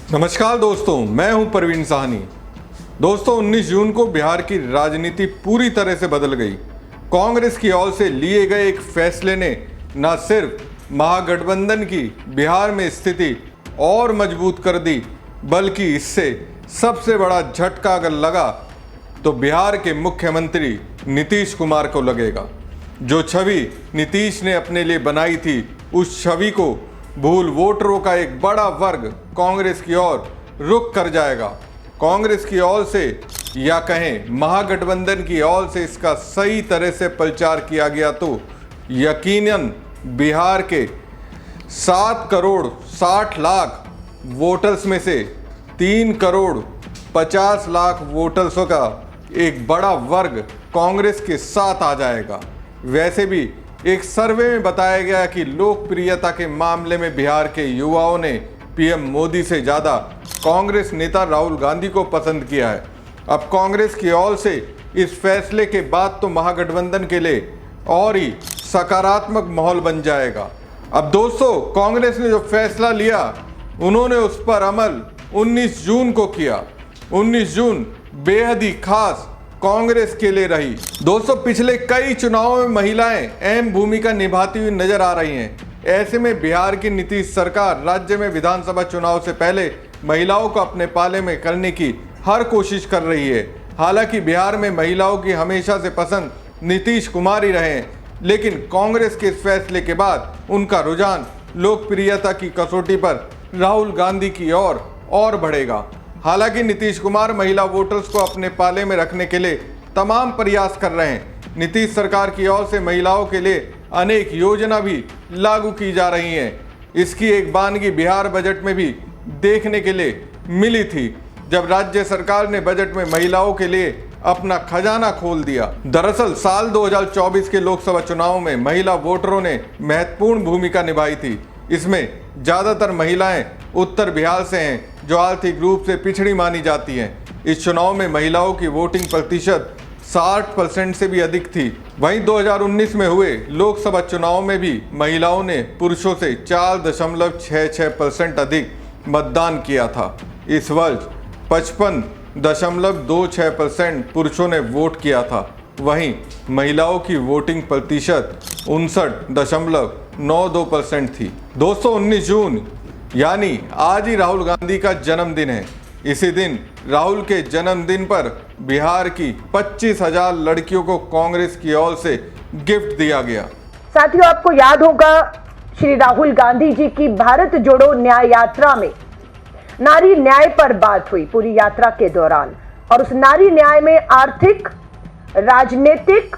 नमस्कार दोस्तों, मैं हूं प्रवीण साहनी। दोस्तों, 19 जून को बिहार की राजनीति पूरी तरह से बदल गई। कांग्रेस की ओर से लिए गए एक फैसले ने न सिर्फ महागठबंधन की बिहार में स्थिति और मजबूत कर दी, बल्कि इससे सबसे बड़ा झटका अगर लगा तो बिहार के मुख्यमंत्री नीतीश कुमार को लगेगा। जो छवि नीतीश ने अपने लिए बनाई थी, उस छवि को भूल वोटरों का एक बड़ा वर्ग कांग्रेस की ओर रुख कर जाएगा। कांग्रेस की ओर से या कहें महागठबंधन की ओर से इसका सही तरह से प्रचार किया गया तो यकीनन बिहार के 7 करोड़ 60 लाख वोटर्स में से 3 करोड़ 50 लाख वोटर्सों का एक बड़ा वर्ग कांग्रेस के साथ आ जाएगा। वैसे भी एक सर्वे में बताया गया कि लोकप्रियता के मामले में बिहार के युवाओं ने पीएम मोदी से ज़्यादा कांग्रेस नेता राहुल गांधी को पसंद किया है। अब कांग्रेस की ओर से इस फैसले के बाद तो महागठबंधन के लिए और ही सकारात्मक माहौल बन जाएगा। अब दोस्तों, कांग्रेस ने जो फैसला लिया, उन्होंने उस पर अमल 19 जून को किया। 19 जून बेहद ही खास कांग्रेस के लिए रही। दोस्तों, पिछले कई चुनावों में महिलाएं अहम भूमिका निभाती हुई नजर आ रही हैं। ऐसे में बिहार की नीतीश सरकार राज्य में विधानसभा चुनाव से पहले महिलाओं को अपने पाले में करने की हर कोशिश कर रही है। हालांकि बिहार में महिलाओं की हमेशा से पसंद नीतीश कुमार ही रहे हैं, लेकिन कांग्रेस के इस फैसले के बाद उनका रुझान लोकप्रियता की कसौटी पर राहुल गांधी की ओर और बढ़ेगा। हालांकि नीतीश कुमार महिला वोटर्स को अपने पाले में रखने के लिए तमाम प्रयास कर रहे हैं। नीतीश सरकार की ओर से महिलाओं के लिए अनेक योजना भी लागू की जा रही हैं। इसकी एक बानगी बिहार बजट में भी देखने के लिए मिली थी, जब राज्य सरकार ने बजट में महिलाओं के लिए अपना खजाना खोल दिया। दरअसल साल 2024 के लोकसभा चुनाव में महिला वोटरों ने महत्वपूर्ण भूमिका निभाई थी। इसमें ज़्यादातर महिलाएं उत्तर बिहार से हैं, जो आर्थिक रूप से पिछड़ी मानी जाती हैं। इस चुनाव में महिलाओं की वोटिंग प्रतिशत 60% से भी अधिक थी। वहीं 2019 में हुए लोकसभा चुनाव में भी महिलाओं ने पुरुषों से 4.66% अधिक मतदान किया था। इस वर्ष 55.26% पुरुषों ने वोट किया था। वहीं महिलाओं की वोटिंग प्रतिशत 59.92% थी। दोस्तों, 19 जून यानी आज ही राहुल गांधी का जन्मदिन है। इसी दिन राहुल के जन्मदिन पर बिहार की 25,000 लड़कियों को कांग्रेस की ओर से गिफ्ट दिया गया। साथियों, आपको याद होगा श्री राहुल गांधी जी की भारत जोड़ो न्याय यात्रा में नारी न्याय पर बात हुई पूरी यात्रा के दौरान, और उस नारी न्याय में आर्थिक, राजनीतिक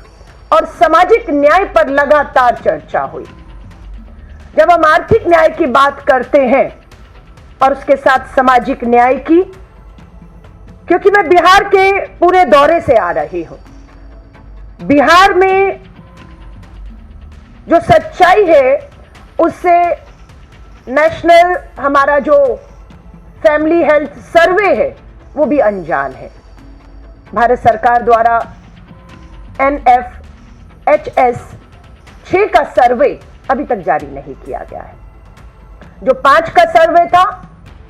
और सामाजिक न्याय पर लगातार चर्चा हुई। जब हम आर्थिक न्याय की बात करते हैं और उसके साथ सामाजिक न्याय की, क्योंकि मैं बिहार के पूरे दौरे से आ रही हूं, बिहार में जो सच्चाई है उससे नेशनल हमारा जो फैमिली हेल्थ सर्वे है वो भी अनजान है। भारत सरकार द्वारा NFHS 6 का सर्वे अभी तक जारी नहीं किया गया है। जो 5 का सर्वे था,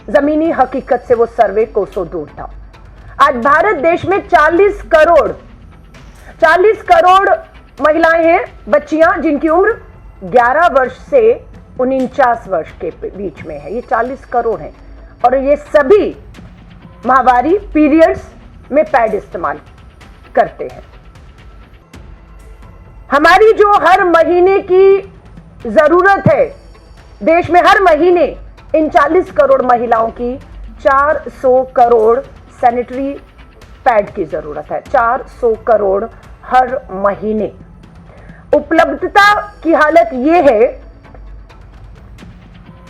जमीनी हकीकत से वो सर्वे कोसों दूर था। आज भारत देश में 40 करोड़ महिलाएं हैं, बच्चियां, जिनकी उम्र 11 वर्ष से 49 वर्ष के बीच में है। ये 40 करोड़ हैं और ये सभी माहवारी पीरियड्स में पैड इस्तेमाल करते हैं। हमारी जो हर महीने की जरूरत है, देश में हर महीने इन 40 करोड़ महिलाओं की 400 करोड़ सैनिटरी पैड की जरूरत है। 400 करोड़ हर महीने। उपलब्धता की हालत यह है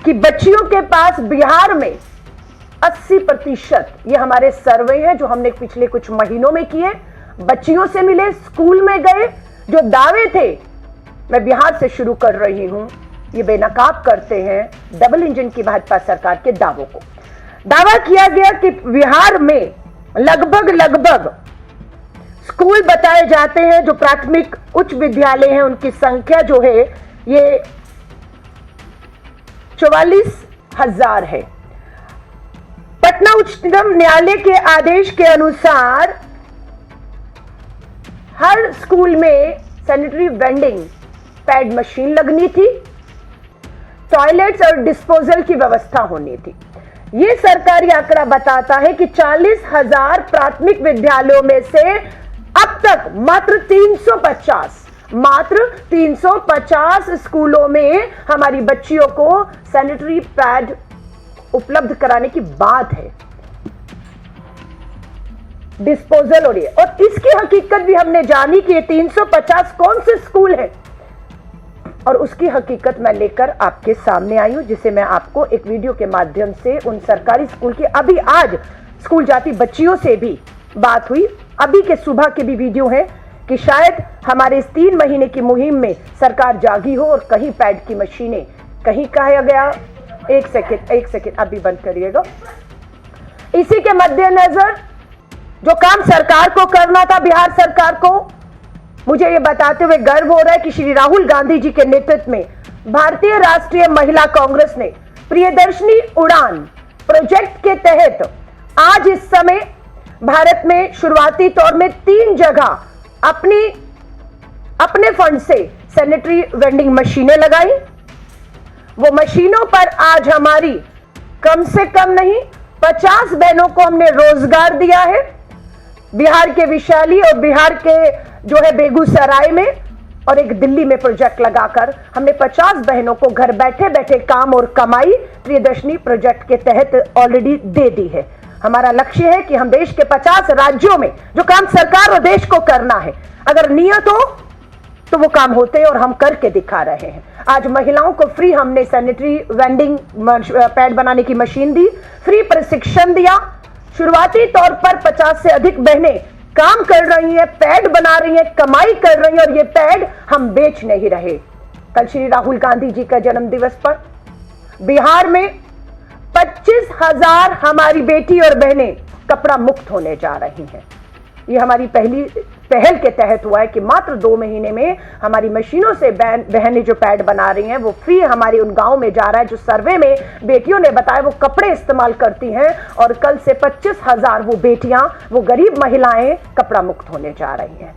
कि बच्चियों के पास बिहार में 80%, ये हमारे सर्वे हैं जो हमने पिछले कुछ महीनों में किए, बच्चियों से मिले, स्कूल में गए, जो दावे थे, मैं बिहार से शुरू कर रही हूं, ये बेनकाब करते हैं डबल इंजन की भाजपा सरकार के दावों को। दावा किया गया कि बिहार में लगभग स्कूल बताए जाते हैं, जो प्राथमिक उच्च विद्यालय हैं उनकी संख्या जो है ये 44,000 है। पटना उच्चतम न्यायालय के आदेश के अनुसार हर स्कूल में सैनिटरी वेंडिंग पैड मशीन लगनी थी, टॉयलेट्स और डिस्पोजल की व्यवस्था होनी थी। यह सरकारी आंकड़ा बताता है कि 40,000 प्राथमिक विद्यालयों में से अब तक मात्र 350 स्कूलों में हमारी बच्चियों को सैनिटरी पैड उपलब्ध कराने की बात है, डिस्पोजल हो रही है। और इसकी हकीकत भी हमने जानी कि ये 350 कौन से स्कूल हैं, और उसकी हकीकत मैं लेकर आपके सामने आई हूं, जिसे मैं आपको एक वीडियो के माध्यम से उन सरकारी स्कूल की अभी आज स्कूल जाती बच्चियों से भी बात हुई, अभी के सुबह के भी वीडियो है कि शायद हमारे इस 3 महीने की मुहिम में सरकार जागी हो और कहीं पैड की मशीनें कहीं कहा गया। एक सेकेंड अभी बंद करिएगा। इसी के मद्देनजर जो काम सरकार को करना था, बिहार सरकार को, मुझे यह बताते हुए गर्व हो रहा है कि श्री राहुल गांधी जी के नेतृत्व में भारतीय राष्ट्रीय महिला कांग्रेस ने प्रियदर्शनी उड़ान प्रोजेक्ट के तहत आज इस समय भारत में शुरुआती तौर में 3 जगह अपने फंड से सैनिटरी वेंडिंग मशीनें लगाई। वो मशीनों पर आज हमारी कम से कम नहीं 50 बहनों को हमने रोजगार दिया है। बिहार के वैशाली और बिहार के जो है बेगूसराय में और एक दिल्ली में प्रोजेक्ट लगाकर हमने 50 बहनों को घर बैठे बैठे काम और कमाई प्रियदर्शनी प्रोजेक्ट के तहत ऑलरेडी दे दी है। हमारा लक्ष्य है कि हम देश के 50 राज्यों में जो काम सरकार और देश को करना है, अगर नियत हो तो वो काम होते हैं और हम करके दिखा रहे हैं। आज महिलाओं को फ्री हमने सैनिटरी वेंडिंग पैड बनाने की मशीन दी, फ्री प्रशिक्षण दिया। शुरुआती तौर पर 50 से अधिक बहनें काम कर रही हैं, पैड बना रही हैं, कमाई कर रही हैं, और ये पैड हम बेच नहीं रहे। कल श्री राहुल गांधी जी का जन्म दिवस पर बिहार में 25,000 हमारी बेटी और बहनें कपड़ा मुक्त होने जा रही हैं। ये हमारी पहली पहल के तहत हुआ है कि मात्र 2 महीने में हमारी मशीनों से बहनें जो पैड बना रही हैं वो फ्री हमारे उन गांव में जा रहा है जो सर्वे में बेटियों ने बताया वो कपड़े इस्तेमाल करती हैं, और कल से 25,000 वो बेटियां, वो गरीब महिलाएं कपड़ा मुक्त होने जा रही हैं।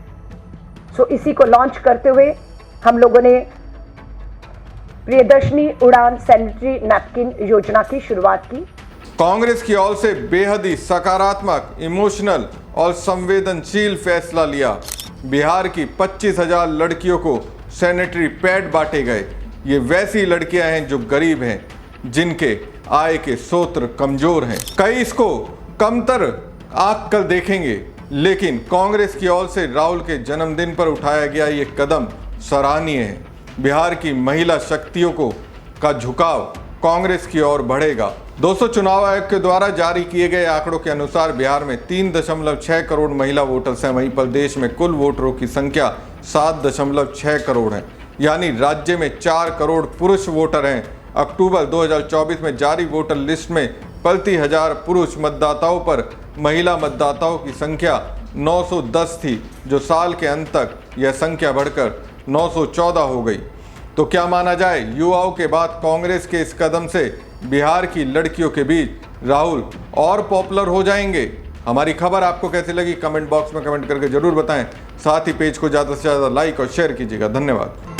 सो इसी को लॉन्च करते हुए हम लोगों ने प्रियदर्शनी उड़ान सैनिटरी नैपकिन योजना की शुरुआत की। कांग्रेस की ओर से बेहद ही सकारात्मक, इमोशनल और संवेदनशील फैसला लिया। बिहार की 25,000 लड़कियों को सैनिटरी पैड बांटे गए। ये वैसी लड़कियां हैं जो गरीब हैं, जिनके आय के स्रोत कमजोर हैं। कई इसको कमतर आंख कर देखेंगे, लेकिन कांग्रेस की ओर से राहुल के जन्मदिन पर उठाया गया ये कदम सराहनीय है। बिहार की महिला शक्तियों का झुकाव कांग्रेस की ओर बढ़ेगा। दोस्तों, चुनाव आयोग के द्वारा जारी किए गए आंकड़ों के अनुसार बिहार में 3.6 करोड़ महिला वोटर्स हैं। वहीं पर देश में कुल वोटरों की संख्या 7.6 करोड़ है, यानी राज्य में 4 करोड़ पुरुष वोटर हैं। अक्टूबर 2024 में जारी वोटर लिस्ट में प्रति 1000 पुरुष मतदाताओं पर महिला मतदाताओं की संख्या 910 थी, जो साल के अंत तक यह संख्या बढ़कर 914 हो गई। तो क्या माना जाए, युवाओं के बाद कांग्रेस के इस कदम से बिहार की लड़कियों के बीच राहुल और पॉपुलर हो जाएंगे? हमारी खबर आपको कैसी लगी कमेंट बॉक्स में कमेंट करके जरूर बताएं। साथ ही पेज को ज़्यादा से ज़्यादा लाइक और शेयर कीजिएगा। धन्यवाद।